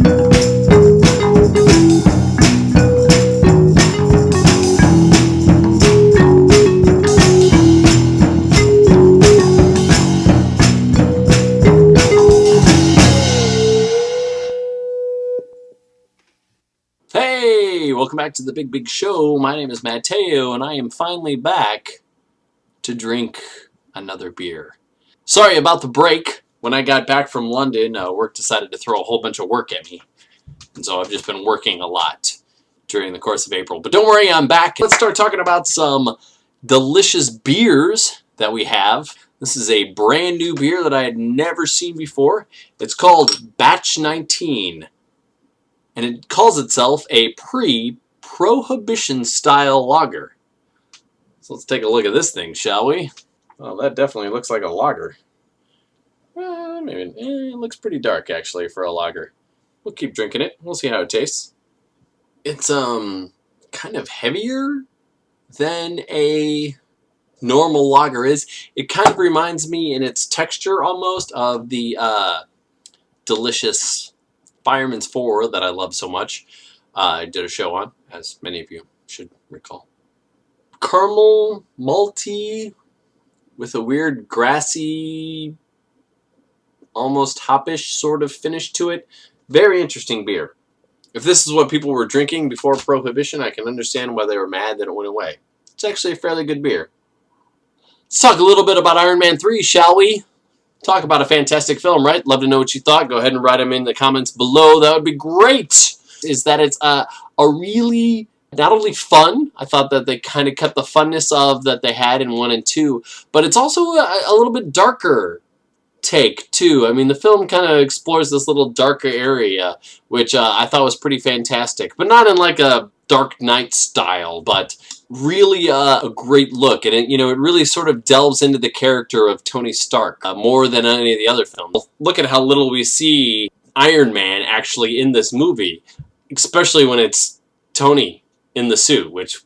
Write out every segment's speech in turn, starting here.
Hey, welcome back to the Big Show. My name is Mateo, and I am finally back to drink another beer. Sorry about the break. When I got back from London, work decided to throw a whole bunch of work at me. And so I've just been working a lot during the course of April. But don't worry, I'm back. Let's start talking about some delicious beers that we have. This is a brand new beer that I had never seen before. It's called Batch 19. And it calls itself a pre-prohibition style lager. So let's take a look at this thing, shall we? Well, that definitely looks like a lager. It looks pretty dark, actually, for a lager. We'll keep drinking it. We'll see how it tastes. It's kind of heavier than a normal lager is. It kind of reminds me in its texture almost of the delicious Fireman's 4 that I love so much. I did a show on, as many of you should recall. Caramel, malty, with a weird grassy, almost hopish sort of finish to it. Very interesting beer. If this is what people were drinking before Prohibition, I can understand why they were mad that it went away. It's actually a fairly good beer. Let's talk a little bit about Iron Man 3, shall we? Talk about a fantastic film, right? Love to know what you thought. Go ahead and write them in the comments below. That would be great. Is that it's a really, not only fun, I thought that they kind of kept the funness of that they had in 1 and 2, but it's also a little bit darker take, too. I mean, the film kind of explores this little darker area, which I thought was pretty fantastic, but not in like a Dark Knight style, but really a great look, and it really sort of delves into the character of Tony Stark more than any of the other films. Look at how little we see Iron Man actually in this movie, especially when it's Tony in the suit, which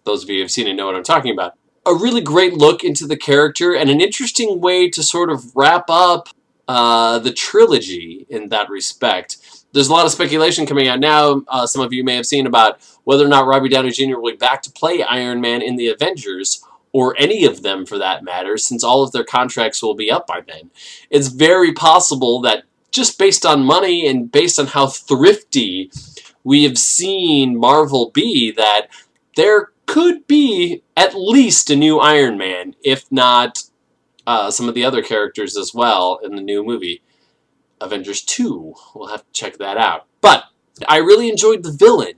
those of you who have seen it know what I'm talking about. A really great look into the character and an interesting way to sort of wrap up the trilogy in that respect. There's a lot of speculation coming out now, some of you may have seen, about whether or not Robert Downey Jr. will be back to play Iron Man in the Avengers, or any of them for that matter, since all of their contracts will be up by then. It's very possible that just based on money and based on how thrifty we have seen Marvel be, that there could be at least a new Iron Man, if not some of the other characters as well in the new movie. Avengers 2. We'll have to check that out. But I really enjoyed the villain,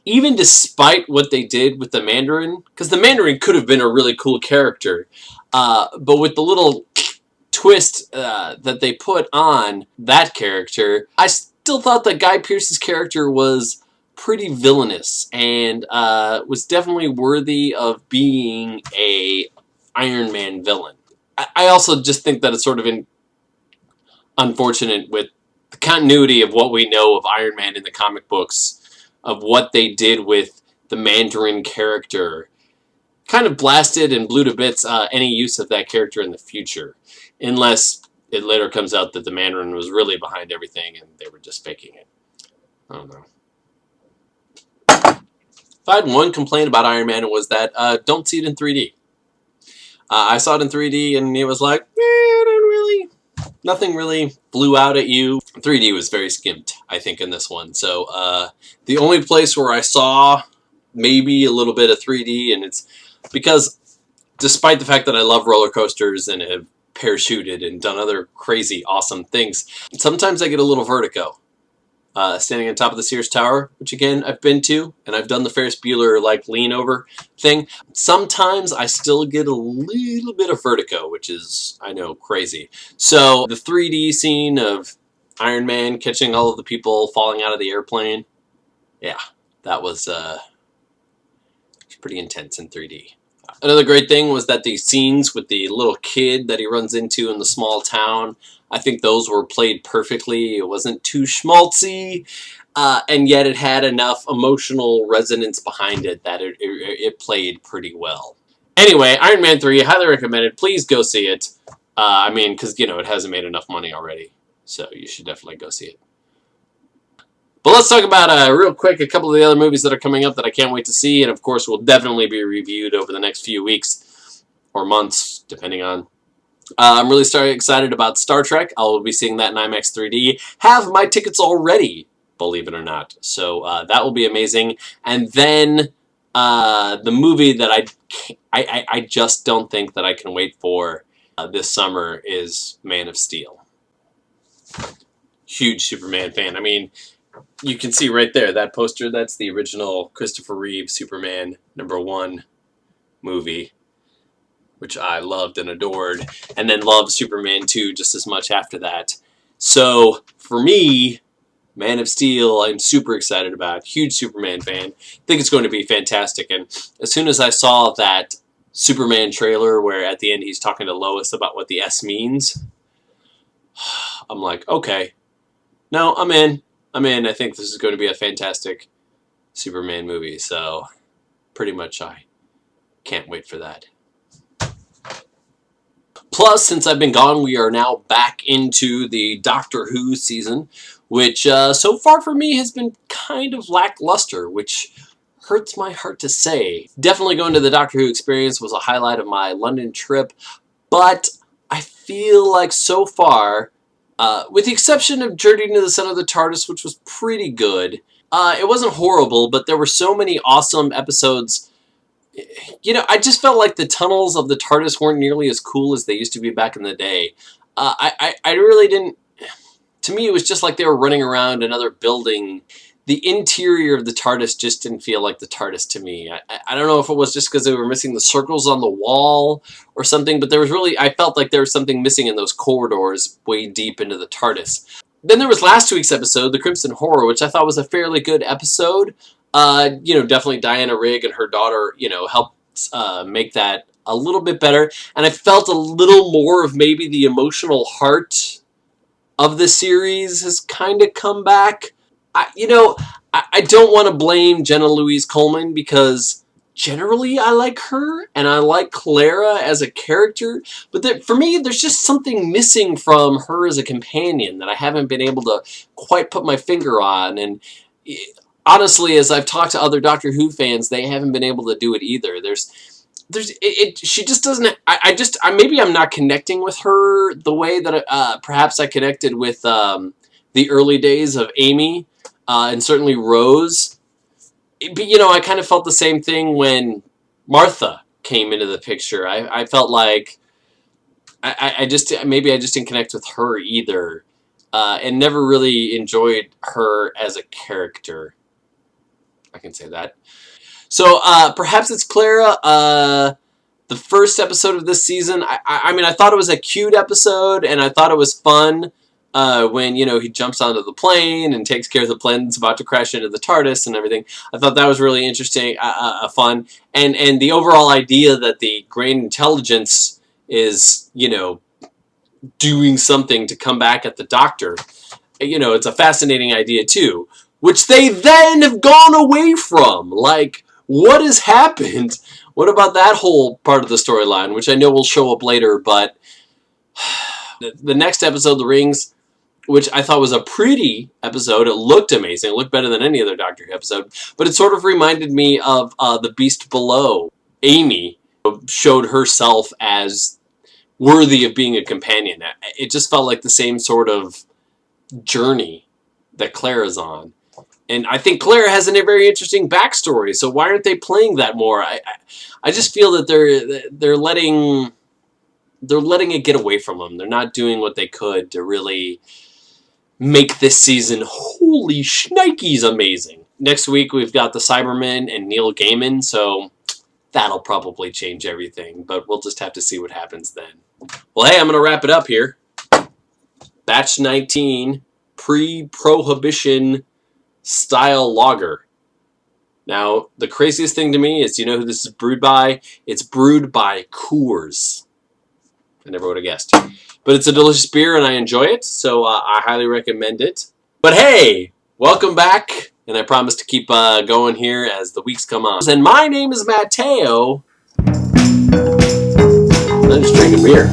even despite what they did with the Mandarin, because the Mandarin could have been a really cool character, but with the little twist that they put on that character, I still thought that Guy Pearce's character was pretty villainous and was definitely worthy of being a Iron Man villain. I also just think that it's sort of unfortunate with the continuity of what we know of Iron Man in the comic books, of what they did with the Mandarin character. Kind of blasted and blew to bits any use of that character in the future, unless it later comes out that the Mandarin was really behind everything and they were just faking it. I don't know. If I had one complaint about Iron Man, it was that don't see it in 3D. I saw it in 3D and it was like, nothing really flew out at you. 3D was very skimped, I think, in this one. So the only place where I saw maybe a little bit of 3D, and it's because despite the fact that I love roller coasters and have parachuted and done other crazy, awesome things, sometimes I get a little vertigo. Standing on top of the Sears Tower, which again I've been to, and I've done the Ferris Bueller like lean over thing. Sometimes I still get a little bit of vertigo, which is, I know, crazy. So the 3D scene of Iron Man catching all of the people falling out of the airplane, yeah, that was pretty intense in 3D. Another great thing was that the scenes with the little kid that he runs into in the small town, I think those were played perfectly. It wasn't too schmaltzy, and yet it had enough emotional resonance behind it that it played pretty well. Anyway, Iron Man 3, highly recommended. Please go see it. I mean, because, it hasn't made enough money already, so you should definitely go see it. But let's talk about, real quick, a couple of the other movies that are coming up that I can't wait to see, and of course will definitely be reviewed over the next few weeks or months, depending on. I'm really excited about Star Trek. I will be seeing that in IMAX 3D. Have my tickets already, believe it or not. So that will be amazing. And then the movie that I just don't think that I can wait for this summer is Man of Steel. Huge Superman fan. I mean, you can see right there, that poster, that's the original Christopher Reeve Superman #1 movie, which I loved and adored, and then loved Superman 2 just as much after that. So, for me, Man of Steel, I'm super excited about. Huge Superman fan. Think it's going to be fantastic. And as soon as I saw that Superman trailer where at the end he's talking to Lois about what the S means, I'm like, okay. No, I'm in. I'm in. I think this is going to be a fantastic Superman movie. So, pretty much I can't wait for that. Plus, since I've been gone, we are now back into the Doctor Who season, which so far for me has been kind of lackluster, which hurts my heart to say. Definitely going to the Doctor Who experience was a highlight of my London trip, but I feel like so far, with the exception of Journey to the Center of the TARDIS, which was pretty good, it wasn't horrible, but there were so many awesome episodes. You know, I just felt like the tunnels of the TARDIS weren't nearly as cool as they used to be back in the day. I really didn't... To me, it was just like they were running around another building. The interior of the TARDIS just didn't feel like the TARDIS to me. I don't know if it was just because they were missing the circles on the wall or something, but there was really... I felt like there was something missing in those corridors way deep into the TARDIS. Then there was last week's episode, The Crimson Horror, which I thought was a fairly good episode. You know, definitely Diana Rigg and her daughter, you know, helped make that a little bit better. And I felt a little more of maybe the emotional heart of the series has kind of come back. I don't want to blame Jenna Louise Coleman because generally I like her and I like Clara as a character. But for me, there's just something missing from her as a companion that I haven't been able to quite put my finger on. And honestly, as I've talked to other Doctor Who fans, they haven't been able to do it either. She just doesn't. Maybe I'm not connecting with her the way that perhaps I connected with the early days of Amy and certainly Rose. But you know, I kind of felt the same thing when Martha came into the picture. I felt like maybe I just didn't connect with her either, and never really enjoyed her as a character. I can say that. So perhaps it's Clara. The first episode of this season, I mean, I thought it was a cute episode, and I thought it was fun when, you know, he jumps onto the plane and takes care of the plane that's about to crash into the TARDIS and everything. I thought that was really interesting, fun, and the overall idea that the Grain Intelligence is, you know, doing something to come back at the Doctor. You know, it's a fascinating idea too, which they then have gone away from. Like, what has happened? What about that whole part of the storyline, which I know will show up later, but the next episode, The Rings, which I thought was a pretty episode. It looked amazing. It looked better than any other Doctor Who episode, but it sort of reminded me of The Beast Below. Amy showed herself as worthy of being a companion. It just felt like the same sort of journey that Clara's on. And I think Clara has a very interesting backstory, so why aren't they playing that more? I just feel that they're letting it get away from them. They're not doing what they could to really make this season holy shnikes amazing. Next week we've got the Cybermen and Neil Gaiman, so that'll probably change everything, but we'll just have to see what happens then. Well, hey, I'm going to wrap it up here. Batch 19, pre-prohibition style lager. Now, the craziest thing to me is, you know who this is brewed by? It's brewed by Coors. I never would have guessed. But it's a delicious beer and I enjoy it, so I highly recommend it. But hey, welcome back, and I promise to keep going here as the weeks come on. And my name is Matteo. I'm just drinking beer.